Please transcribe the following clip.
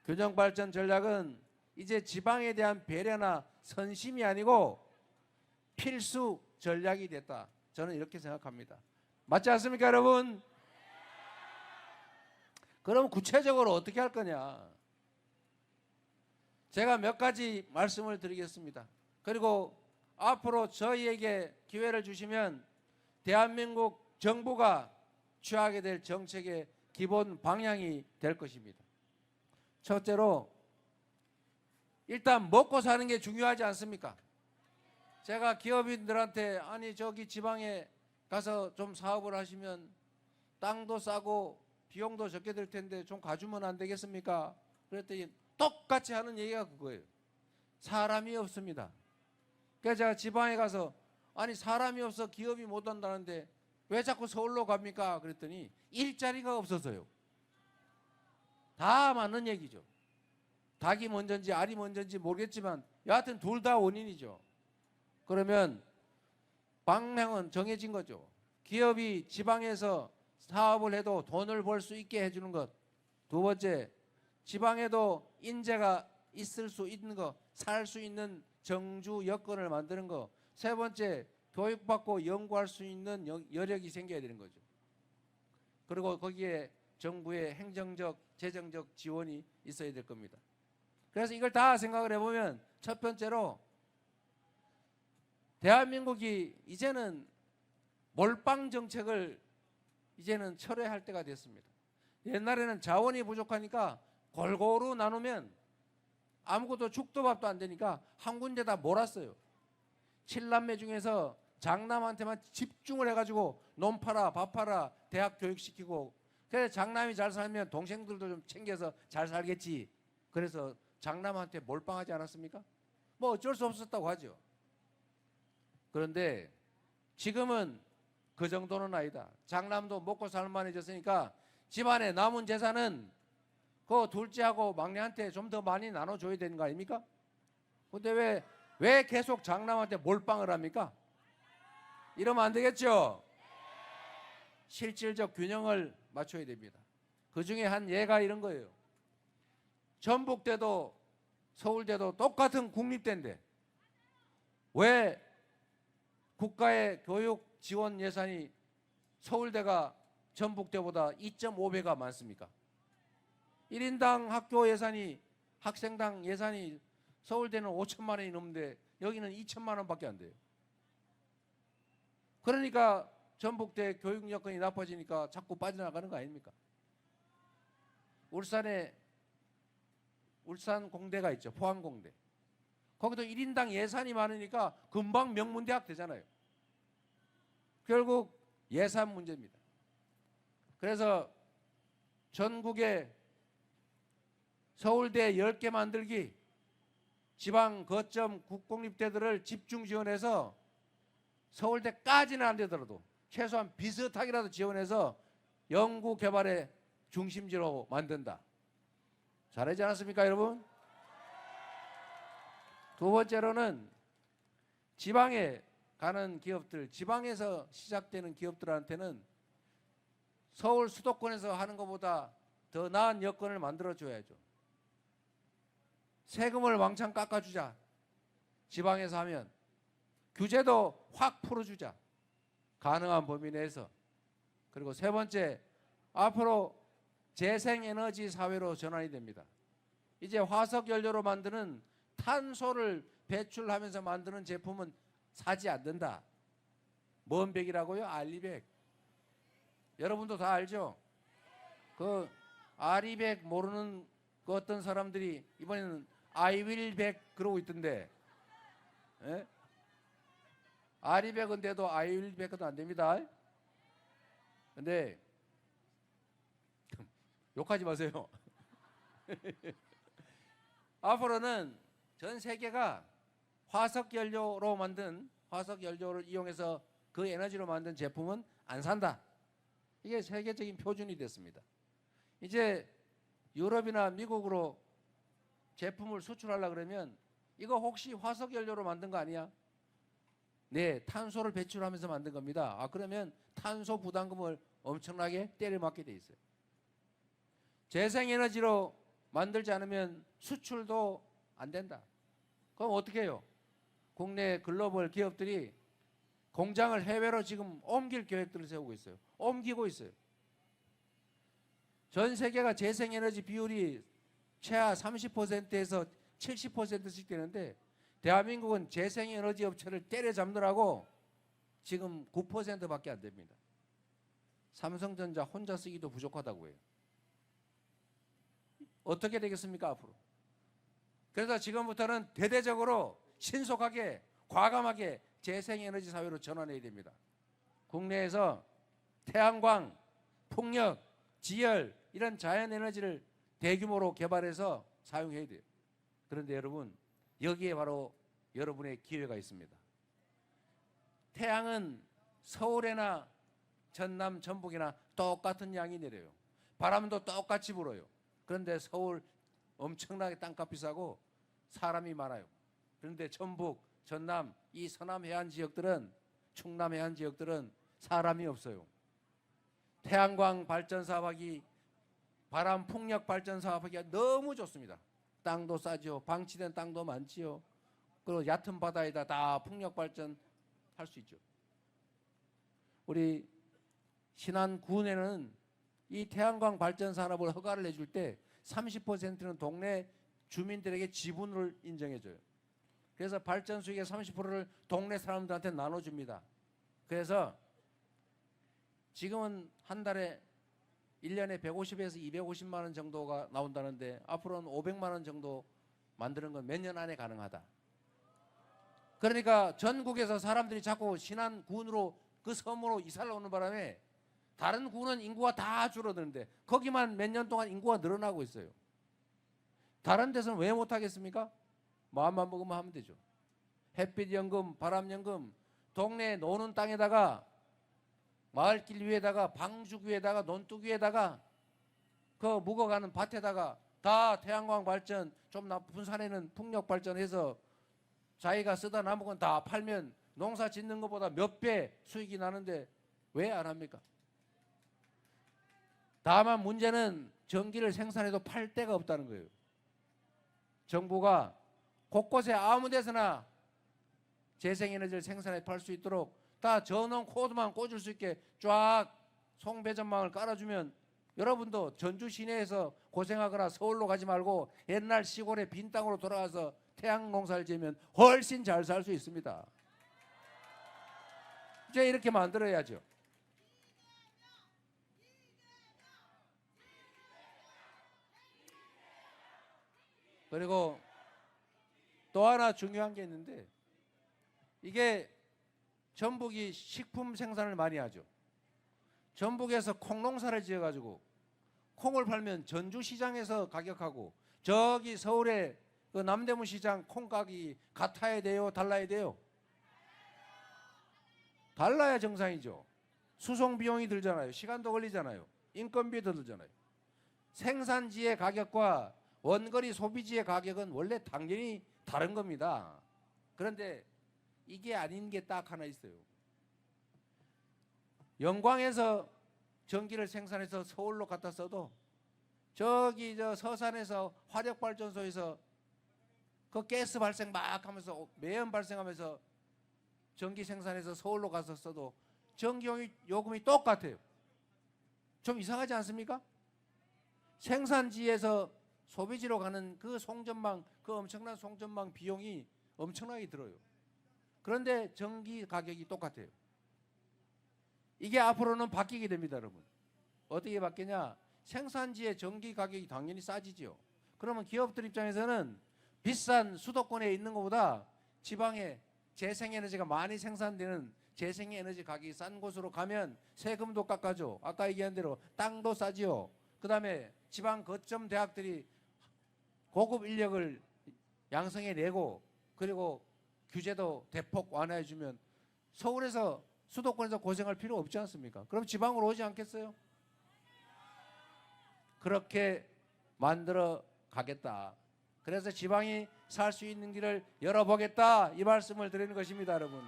균형발전 전략은 이제 지방에 대한 배려나 선심이 아니고 필수 전략이 됐다. 저는 이렇게 생각합니다. 맞지 않습니까, 여러분? 그럼 구체적으로 어떻게 할 거냐? 제가 몇 가지 말씀을 드리겠습니다. 그리고 앞으로 저희에게 기회를 주시면 대한민국 정부가 취하게 될 정책의 기본 방향이 될 것입니다. 첫째로 일단 먹고 사는 게 중요하지 않습니까? 제가 기업인들한테 아니 저기 지방에 가서 좀 사업을 하시면 땅도 싸고 비용도 적게 들 텐데 좀 가주면 안 되겠습니까? 그랬더니 똑같이 하는 얘기가 그거예요. 사람이 없습니다. 그래서 제가 지방에 가서 아니 사람이 없어 기업이 못 한다는데 왜 자꾸 서울로 갑니까? 그랬더니 일자리가 없어서요. 다 맞는 얘기죠. 닭이 먼저인지 알이 먼저인지 모르겠지만 여하튼 둘 다 원인이죠. 그러면 방향은 정해진 거죠. 기업이 지방에서 사업을 해도 돈을 벌 수 있게 해주는 것. 두 번째, 지방에도 인재가 있을 수 있는 거, 살 수 있는 정주 여건을 만드는 거. 세 번째, 교육받고 연구할 수 있는 여력이 생겨야 되는 거죠. 그리고 거기에 정부의 행정적, 재정적 지원이 있어야 될 겁니다. 그래서 이걸 다 생각을 해보면 첫 번째로 대한민국이 이제는 몰빵 정책을 이제는 철회할 때가 됐습니다. 옛날에는 자원이 부족하니까 골고루 나누면 아무것도 죽도 밥도 안 되니까 한 군데다 몰았어요. 7남매 중에서 장남한테만 집중을 해가지고 논 팔아 밥 팔아 대학 교육시키고 그래서 장남이 잘 살면 동생들도 좀 챙겨서 잘 살겠지. 그래서 장남한테 몰빵하지 않았습니까? 뭐 어쩔 수 없었다고 하죠. 그런데 지금은 그 정도는 아니다. 장남도 먹고 살만해졌으니까 집안에 남은 재산은 그 둘째하고 막내한테 좀 더 많이 나눠줘야 되는 거 아닙니까? 근데 왜 계속 장남한테 몰빵을 합니까? 이러면 안 되겠죠? 실질적 균형을 맞춰야 됩니다. 그 중에 한 예가 이런 거예요. 전북대도 서울대도 똑같은 국립대인데 왜 국가의 교육 지원 예산이 서울대가 전북대보다 2.5배가 많습니까? 1인당 학교 예산이 학생당 예산이 서울대는 5천만 원이 넘는데 여기는 2천만 원밖에 안 돼요. 그러니까 전북대 교육 여건이 나빠지니까 자꾸 빠져나가는 거 아닙니까? 울산 공대가 있죠. 포항공대. 거기도 1인당 예산이 많으니까 금방 명문대학 되잖아요. 결국 예산 문제입니다. 그래서 전국에 서울대 10개 만들기, 지방 거점 국공립대들을 집중 지원해서 서울대까지는 안 되더라도 최소한 비슷하게라도 지원해서 연구 개발의 중심지로 만든다. 잘하지 않았습니까, 여러분? 두 번째로는 지방에 가는 기업들, 지방에서 시작되는 기업들한테는 서울 수도권에서 하는 것보다 더 나은 여건을 만들어줘야죠. 세금을 왕창 깎아주자. 지방에서 하면. 규제도 확 풀어주자. 가능한 범위 내에서. 그리고 세 번째, 앞으로 재생에너지 사회로 전환이 됩니다. 이제 화석연료로 만드는 탄소를 배출하면서 만드는 제품은 사지 않는다. 뭔 백이라고요? 알리백. 여러분도 다 알죠? 그 아리백 모르는 그 어떤 사람들이 이번에는 아이윌백 그러고 있던데, 예? 아리백은 돼도 아이윌백은 안 됩니다. 근데 욕하지 마세요. 앞으로는 전 세계가 화석연료로 만든 화석연료를 이용해서 그 에너지로 만든 제품은 안 산다. 이게 세계적인 표준이 됐습니다. 이제 유럽이나 미국으로 제품을 수출하려고 그러면 이거 혹시 화석연료로 만든 거 아니야? 네, 탄소를 배출하면서 만든 겁니다. 아, 그러면 탄소 부담금을 엄청나게 때려맞게 돼 있어요. 재생에너지로 만들지 않으면 수출도 안 된다. 그럼 어떻게 해요? 국내 글로벌 기업들이 공장을 해외로 지금 옮길 계획들을 세우고 있어요. 옮기고 있어요. 전 세계가 재생에너지 비율이 최하 30%에서 70%씩 되는데 대한민국은 재생에너지 업체를 때려잡느라고 지금 9%밖에 안 됩니다. 삼성전자 혼자 쓰기도 부족하다고 해요. 어떻게 되겠습니까, 앞으로? 그래서 지금부터는 대대적으로 신속하게 과감하게 재생에너지 사회로 전환해야 됩니다. 국내에서 태양광, 풍력, 지열 이런 자연에너지를 대규모로 개발해서 사용해야 돼요. 그런데 여러분, 여기에 바로 여러분의 기회가 있습니다. 태양은 서울이나 전남, 전북이나 똑같은 양이 내려요. 바람도 똑같이 불어요. 그런데 서울 엄청나게 땅값 비싸고 사람이 많아요. 그런데 전북, 전남, 이 서남 해안 지역들은, 충남 해안 지역들은 사람이 없어요. 태양광 발전 사업하기, 바람 풍력 발전 사업하기가 너무 좋습니다. 땅도 싸죠. 방치된 땅도 많지요. 그리고 얕은 바다에다 다 풍력 발전 할 수 있죠. 우리 신안군에는 이 태양광 발전 산업을 허가를 내줄 때 30%는 동네 주민들에게 지분을 인정해줘요. 그래서 발전 수익의 30%를 동네 사람들한테 나눠줍니다. 그래서 지금은 한 달에 1년에 150에서 250만 원 정도가 나온다는데 앞으로는 500만 원 정도 만드는 건 몇 년 안에 가능하다. 그러니까 전국에서 사람들이 자꾸 신안군으로 그 섬으로 이사를 오는 바람에 다른 군은 인구가 다 줄어드는데 거기만 몇 년 동안 인구가 늘어나고 있어요. 다른 데서는 왜 못하겠습니까? 마음만 먹으면 하면 되죠. 햇빛연금, 바람연금, 동네 노는 땅에다가 마을길 위에다가 방죽 위에다가 논둑 위에다가 그 묵어가는 밭에다가 다 태양광 발전, 좀 나쁜 산에는 풍력 발전해서 자기가 쓰다 남은 건 다 팔면 농사 짓는 것보다 몇 배 수익이 나는데 왜 안 합니까? 다만 문제는 전기를 생산해도 팔 데가 없다는 거예요. 정부가 곳곳에 아무 데서나 재생에너지를 생산해 팔 수 있도록 다 전원 코드만 꽂을 수 있게 쫙 송배전망을 깔아주면 여러분도 전주 시내에서 고생하거나 서울로 가지 말고 옛날 시골의 빈 땅으로 돌아가서 태양 농사를 지으면 훨씬 잘 살 수 있습니다. 이제 이렇게 만들어야죠. 그리고 또 하나 중요한 게 있는데 이게 전북이 식품 생산을 많이 하죠. 전북에서 콩농사를 지어가지고 콩을 팔면 전주시장에서 가격하고 저기 서울의 그 남대문 시장 콩 가격이 같아야 돼요? 달라야 돼요? 달라야 정상이죠. 수송 비용이 들잖아요. 시간도 걸리잖아요. 인건비도 들잖아요. 생산지의 가격과 원거리 소비지의 가격은 원래 당연히 다른 겁니다. 그런데 이게 아닌 게 딱 하나 있어요. 영광에서 전기를 생산해서 서울로 갖다 써도 저기 저 서산에서 화력발전소에서 그 가스 발생 막 하면서 매연 발생하면서 전기 생산해서 서울로 가서 써도 전기 요금이 똑같아요. 좀 이상하지 않습니까? 생산지에서 소비지로 가는 그 송전망, 그 엄청난 송전망 비용이 엄청나게 들어요. 그런데 전기 가격이 똑같아요. 이게 앞으로는 바뀌게 됩니다, 여러분. 어떻게 바뀌냐? 생산지의 전기 가격이 당연히 싸지죠. 그러면 기업들 입장에서는 비싼 수도권에 있는 것보다 지방에 재생에너지가 많이 생산되는 재생에너지 가격이 싼 곳으로 가면 세금도 깎아줘. 아까 얘기한 대로 땅도 싸지요. 그 다음에 지방 거점 대학들이 고급 인력을 양성해내고 그리고 규제도 대폭 완화해주면 서울에서 수도권에서 고생할 필요 없지 않습니까? 그럼 지방으로 오지 않겠어요? 그렇게 만들어 가겠다. 그래서 지방이 살 수 있는 길을 열어보겠다 이 말씀을 드리는 것입니다, 여러분.